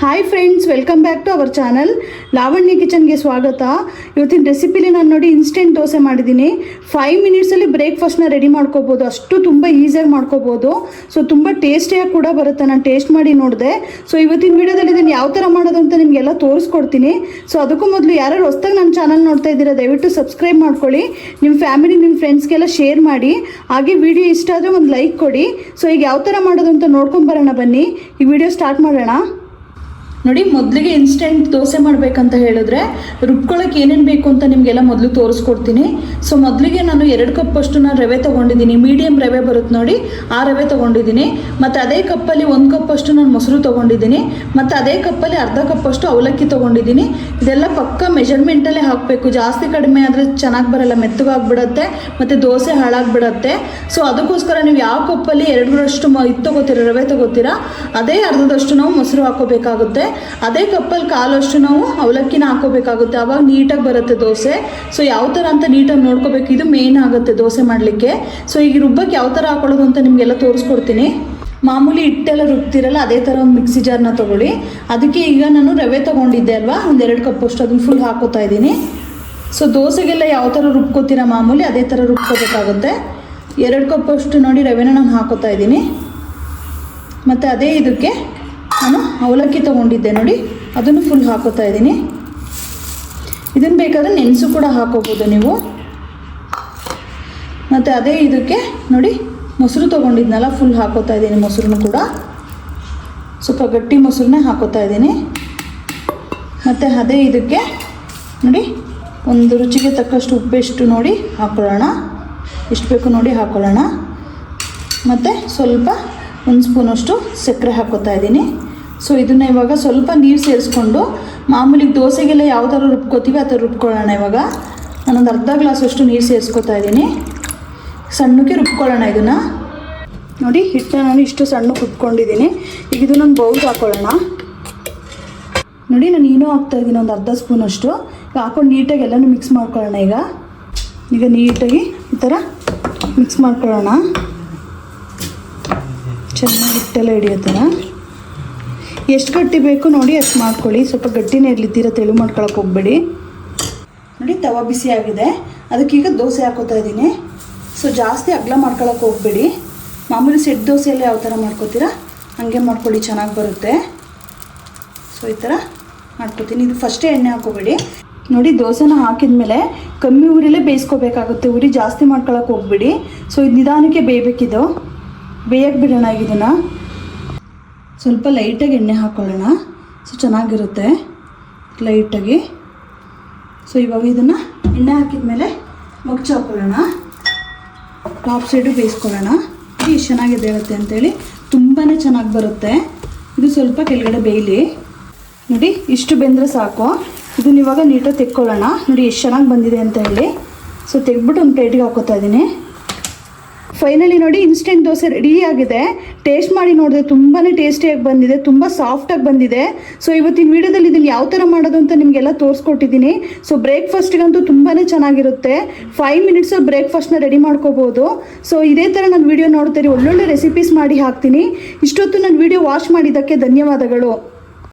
Hi friends, welcome back to our channel Lavanya ಕಿಚನ್ಗೆ ಸ್ವಾಗತ. ಇವತ್ತಿನ ರೆಸಿಪಿಲಿ ನಾನು ನೋಡಿ ಇನ್ಸ್ಟೆಂಟ್ ದೋಸೆ ಮಾಡಿದ್ದೀನಿ. 5 ಮಿನಿಟ್ಸಲ್ಲಿ ಬ್ರೇಕ್ಫಾಸ್ಟ್ನ ರೆಡಿ ಮಾಡ್ಕೋಬೋದು. ಅಷ್ಟು ತುಂಬ ಈಸಿಯಾಗಿ ಮಾಡ್ಕೋಬೋದು. ಸೊ ತುಂಬ ಟೇಸ್ಟಿಯಾಗಿ ಕೂಡ ಬರುತ್ತೆ. ನಾನು ಟೇಸ್ಟ್ ಮಾಡಿ ನೋಡಿದೆ. ಸೊ ಇವತ್ತಿನ ವಿಡಿಯೋದಲ್ಲಿ ಇದನ್ನು ಯಾವ ಥರ ಮಾಡೋದು ಅಂತ ನಿಮಗೆಲ್ಲ ತೋರಿಸ್ಕೊಡ್ತೀನಿ. ಸೊ ಅದಕ್ಕೂ ಮೊದಲು ಯಾರು ಹೊಸದಾಗಿ ನನ್ನ ಚಾನಲ್ ನೋಡ್ತಾ ಇದ್ದೀರಾ ದಯವಿಟ್ಟು ಸಬ್ಸ್ಕ್ರೈಬ್ ಮಾಡ್ಕೊಳ್ಳಿ. ನಿಮ್ಮ ಫ್ಯಾಮಿಲಿ ನಿಮ್ಮ ಫ್ರೆಂಡ್ಸ್ಗೆಲ್ಲ ಶೇರ್ ಮಾಡಿ. ಹಾಗೆ ವಿಡಿಯೋ ಇಷ್ಟ ಆದರೆ ಒಂದು ಲೈಕ್ ಕೊಡಿ. ಸೊ ಈಗ ಯಾವ ಥರ ಮಾಡೋದು ಅಂತ ನೋಡ್ಕೊಂಬರೋಣ ಬನ್ನಿ. ಈ ವಿಡಿಯೋ ಸ್ಟಾರ್ಟ್ ಮಾಡೋಣ. ನೋಡಿ, ಮೊದಲಿಗೆ ಇನ್ಸ್ಟೆಂಟ್ ದೋಸೆ ಮಾಡಬೇಕಂತ ಹೇಳಿದ್ರೆ ರುಬ್ಕೊಳ್ಳೋಕೆ ಏನೇನು ಬೇಕು ಅಂತ ನಿಮಗೆಲ್ಲ ಮೊದಲು ತೋರಿಸ್ಕೊಡ್ತೀನಿ. ಸೊ ಮೊದಲಿಗೆ ನಾನು 2 ಕಪ್ಪಷ್ಟು ನಾನು ರವೆ ತೊಗೊಂಡಿದ್ದೀನಿ. ಮೀಡಿಯಮ್ ರವೆ ಬರುತ್ತೆ ನೋಡಿ, ಆ ರವೆ ತೊಗೊಂಡಿದ್ದೀನಿ. ಮತ್ತು ಅದೇ ಕಪ್ಪಲ್ಲಿ 1 ಕಪ್ಪಷ್ಟು ನಾನು ಮೊಸರು ತೊಗೊಂಡಿದ್ದೀನಿ. ಮತ್ತು ಅದೇ ಕಪ್ಪಲ್ಲಿ ಅರ್ಧ ಕಪ್ಪಷ್ಟು ಅವಲಕ್ಕಿ ತೊಗೊಂಡಿದ್ದೀನಿ. ಇದೆಲ್ಲ ಪಕ್ಕ ಮೆಜರ್ಮೆಂಟಲ್ಲೇ ಹಾಕಬೇಕು. ಜಾಸ್ತಿ ಕಡಿಮೆ ಆದರೆ ಚೆನ್ನಾಗಿ ಬರಲ್ಲ, ಮೆತ್ತಗಾಗ್ಬಿಡುತ್ತೆ ಮತ್ತು ದೋಸೆ ಹಾಳಾಗಿಬಿಡುತ್ತೆ. ಸೊ ಅದಕ್ಕೋಸ್ಕರ ನೀವು ಯಾವ ಕಪ್ಪಲ್ಲಿ 2ರಷ್ಟು ಇದು ತೊಗೋತೀರ, ರವೆ ತೊಗೋತೀರಾ, ಅದೇ ಅರ್ಧದಷ್ಟು ನಾವು ಮೊಸರು ಹಾಕೋಬೇಕಾಗುತ್ತೆ. ಅದೇ ಕಪ್ಪಲ್ಲಿ 1/4 ನಾವು ಅವಲಕ್ಕಿನ ಹಾಕೋಬೇಕಾಗುತ್ತೆ. ಆವಾಗ ನೀಟಾಗಿ ಬರುತ್ತೆ ದೋಸೆ. ಸೊ ಯಾವ ಥರ ಅಂತ ನೀಟಾಗಿ ನೋಡ್ಕೋಬೇಕು, ಇದು ಮೇನ್ ಆಗುತ್ತೆ ದೋಸೆ ಮಾಡಲಿಕ್ಕೆ. ಸೊ ಈಗ ರುಬ್ಬಕ್ಕೆ ಯಾವ ಥರ ಹಾಕೊಳ್ಳೋದು ಅಂತ ನಿಮಗೆಲ್ಲ ತೋರಿಸ್ಕೊಡ್ತೀನಿ. ಮಾಮೂಲಿ ಹಿಟ್ಟೆಲ್ಲ ರುಬ್ತಿರಲ್ಲ, ಅದೇ ಥರ ಒಂದು ಮಿಕ್ಸಿ ಜಾರ್ನ ತೊಗೊಳ್ಳಿ. ಅದಕ್ಕೆ ಈಗ ನಾನು ರವೆ ತೊಗೊಂಡಿದ್ದೆ ಅಲ್ವಾ, ಒಂದು 2 ಕಪ್ಪಷ್ಟು ಅದನ್ನು ಫುಲ್ ಹಾಕೋತಾ ಇದ್ದೀನಿ. ಸೊ ದೋಸೆಗೆಲ್ಲ ಯಾವ ಥರ ರುಬ್ಕೋತೀರ ಮಾಮೂಲಿ ಅದೇ ಥರ ರುಬ್ಕೋಬೇಕಾಗುತ್ತೆ. 2 ಕಪ್ಪಷ್ಟು ನೋಡಿ ರವೆನ ನಾನು ಹಾಕೋತಾ ಇದ್ದೀನಿ. ಮತ್ತು ಅದೇ ಇದಕ್ಕೆ ನಾನು ಅವಲಕ್ಕಿ ತೊಗೊಂಡಿದ್ದೆ ನೋಡಿ, ಅದನ್ನು ಫುಲ್ ಹಾಕೋತಾ ಇದ್ದೀನಿ. ಇದನ್ನು ಬೇಕಾದರೆ ನೆನೆಸು ಕೂಡ ಹಾಕೋಬೋದು ನೀವು. ಮತ್ತು ಅದೇ ಇದಕ್ಕೆ ನೋಡಿ ಮೊಸರು ತೊಗೊಂಡಿದ್ನಲ್ಲ, ಫುಲ್ ಹಾಕೋತಾ ಇದ್ದೀನಿ. ಮೊಸರನ್ನು ಕೂಡ ಸ್ವಲ್ಪ ಗಟ್ಟಿ ಮೊಸರನ್ನೇ ಹಾಕೋತಾ ಇದ್ದೀನಿ. ಮತ್ತು ಅದೇ ಇದಕ್ಕೆ ನೋಡಿ ಒಂದು ರುಚಿಗೆ ತಕ್ಕಷ್ಟು ಉಪ್ಪೆಷ್ಟು ನೋಡಿ ಹಾಕ್ಕೊಳ್ಳೋಣ. ಎಷ್ಟು ಬೇಕು ನೋಡಿ ಹಾಕ್ಕೊಳ್ಳೋಣ. ಮತ್ತು ಸ್ವಲ್ಪ 1 ಸ್ಪೂನಷ್ಟು ಸಕ್ಕರೆ ಹಾಕೋತಾ ಇದ್ದೀನಿ. ಸೊ ಇದನ್ನು ಇವಾಗ ಸ್ವಲ್ಪ ನೀರು ಸೇರಿಸ್ಕೊಂಡು ಮಾಮೂಲಿ ದೋಸೆಗೆಲ್ಲ ಯಾವ ಥರ ರುಬ್ಕೋತೀವಿ ಆ ಥರ ರುಬ್ಕೊಳ್ಳೋಣ. ಇವಾಗ ನಾನೊಂದು ಅರ್ಧ ಗ್ಲಾಸಷ್ಟು ನೀರು ಸೇರಿಸ್ಕೊತಾ ಇದ್ದೀನಿ. ಸಣ್ಣಕ್ಕೆ ರುಬ್ಕೊಳ್ಳೋಣ ಇದನ್ನು. ನೋಡಿ, ಹಿಟ್ಟನ್ನ ನಾನು ಇಷ್ಟು ಸಣ್ಣಕ್ಕೆ ರುಬ್ಕೊಂಡಿದ್ದೀನಿ. ಈಗ ಇದನ್ನೊಂದು ಬೌಲ್ಗೆ ಹಾಕ್ಕೊಳ್ಳೋಣ. ನೋಡಿ, ನಾನು ಏನೋ ಹಾಕ್ತಾಯಿದ್ದೀನಿ, ಒಂದು ಅರ್ಧ ಸ್ಪೂನಷ್ಟು ಹಾಕ್ಕೊಂಡು ನೀಟಾಗಿ ಎಲ್ಲನೂ ಮಿಕ್ಸ್ ಮಾಡ್ಕೊಳ್ಳೋಣ. ಈಗ ನೀಟಾಗಿ ಈ ಥರ ಮಿಕ್ಸ್ ಮಾಡ್ಕೊಳ್ಳೋಣ. ಚೆನ್ನಾಗಿ ಹಿಟ್ಟೆಲ್ಲ ಹಿಡಿಯೋ ಥರ. ಎಷ್ಟು ಗಟ್ಟಿ ಬೇಕು ನೋಡಿ ಅಷ್ಟು ಮಾಡ್ಕೊಳ್ಳಿ. ಸ್ವಲ್ಪ ಗಟ್ಟಿನೇ ಇರಲಿ, ತೀರ ತೆಳು ಮಾಡ್ಕೊಳಕ್ಕೆ ಹೋಗಬೇಡಿ. ನೋಡಿ, ತವ ಬಿಸಿ ಆಗಿದೆ. ಅದಕ್ಕೀಗ ದೋಸೆ ಹಾಕೋತಾ ಇದ್ದೀನಿ. ಸೊ ಜಾಸ್ತಿ ಅಗಲ ಮಾಡ್ಕೊಳಕ್ಕೆ ಹೋಗಬೇಡಿ. ಮಾಮೂಲಿ ಸೆಟ್ ದೋಸೆ ಎಲ್ಲ ಯಾವ ಥರ ಮಾಡ್ಕೋತೀರಾ ಹಾಗೆ ಮಾಡ್ಕೊಳ್ಳಿ, ಚೆನ್ನಾಗಿ ಬರುತ್ತೆ. ಸೊ ಈ ಥರ ಮಾಡ್ಕೋತೀನಿ. ಇದು ಫಸ್ಟೇ ಎಣ್ಣೆ ಹಾಕೋಬೇಡಿ. ನೋಡಿ, ದೋಸೆನ ಹಾಕಿದ ಮೇಲೆ ಕಮ್ಮಿ ಉರಿಲೇ ಬೇಯಿಸ್ಕೋಬೇಕಾಗುತ್ತೆ. ಉರಿ ಜಾಸ್ತಿ ಮಾಡ್ಕೊಳಕ್ಕೆ ಹೋಗಬೇಡಿ. ಸೊ ಇದು ನಿಧಾನಕ್ಕೆ ಬೇಯಬೇಕಿದು. ಬೇಯಕ್ಕೆ ಬಿಡೋಣ. ಇದನ್ನು ಸ್ವಲ್ಪ ಲೈಟಾಗಿ ಎಣ್ಣೆ ಹಾಕ್ಕೊಳ್ಳೋಣ. ಸೊ ಚೆನ್ನಾಗಿರುತ್ತೆ ಲೈಟಾಗಿ. ಸೊ ಇವಾಗ ಇದನ್ನು ಎಣ್ಣೆ ಹಾಕಿದ ಮೇಲೆ ಮುಚ್ಚಿ ಹಾಕ್ಕೊಳ್ಳೋಣ. ಟಾಪ್ ಸೈಡು ಬೇಯಿಸ್ಕೊಳ್ಳೋಣ. ಇದು ಎಷ್ಟು ಚೆನ್ನಾಗಿ ಬೇಯುತ್ತೆ ಅಂತೇಳಿ, ತುಂಬಾ ಚೆನ್ನಾಗಿ ಬರುತ್ತೆ. ಇದು ಸ್ವಲ್ಪ ಕೆಳಗಡೆ ಬೇಯಲಿ. ನೋಡಿ, ಇಷ್ಟು ಬೆಂದರೆ ಸಾಕು. ಇದನ್ನ ಇವಾಗ ನೀಟಾಗಿ ತೆಕ್ಕೊಳ್ಳೋಣ. ನೋಡಿ ಎಷ್ಟು ಚೆನ್ನಾಗಿ ಬಂದಿದೆ ಅಂತ ಹೇಳಿ. ಸೊ ತೆಗೆದ್ಬಿಟ್ಟು ಒಂದು ಪ್ಲೇಟಿಗೆ ಹಾಕೋತಾ ಇದ್ದೀನಿ. ಫೈನಲಿ ನೋಡಿ, ಇನ್ಸ್ಟೆಂಟ್ ದೋಸೆ ರೆಡಿ ಆಗಿದೆ. ಟೇಸ್ಟ್ ಮಾಡಿ ನೋಡಿದೆ, ತುಂಬಾ ಟೇಸ್ಟಿಯಾಗಿ ಬಂದಿದೆ, ತುಂಬ ಸಾಫ್ಟಾಗಿ ಬಂದಿದೆ. ಸೊ ಇವತ್ತಿನ ವೀಡಿಯೋದಲ್ಲಿ ಇದನ್ನು ಯಾವ ಥರ ಮಾಡೋದು ಅಂತ ನಿಮಗೆಲ್ಲ ತೋರಿಸ್ಕೊಟ್ಟಿದ್ದೀನಿ. ಸೊ ಬ್ರೇಕ್ಫಾಸ್ಟ್ಗಂತೂ ತುಂಬಾ ಚೆನ್ನಾಗಿರುತ್ತೆ. 5 ಮಿನಿಟ್ಸಲ್ಲಿ ಬ್ರೇಕ್ಫಾಸ್ಟ್ನ ರೆಡಿ ಮಾಡ್ಕೋಬೋದು. ಸೊ ಇದೇ ಥರ ನಾನು ವೀಡಿಯೋ ನೋಡ್ತೀರಿ, ಒಳ್ಳೊಳ್ಳೆ ರೆಸಿಪೀಸ್ ಮಾಡಿ ಹಾಕ್ತೀನಿ. ಇಷ್ಟೊತ್ತು ನಾನು ವೀಡಿಯೋ ವಾಚ್ ಮಾಡಿದ್ದಕ್ಕೆ ಧನ್ಯವಾದಗಳು.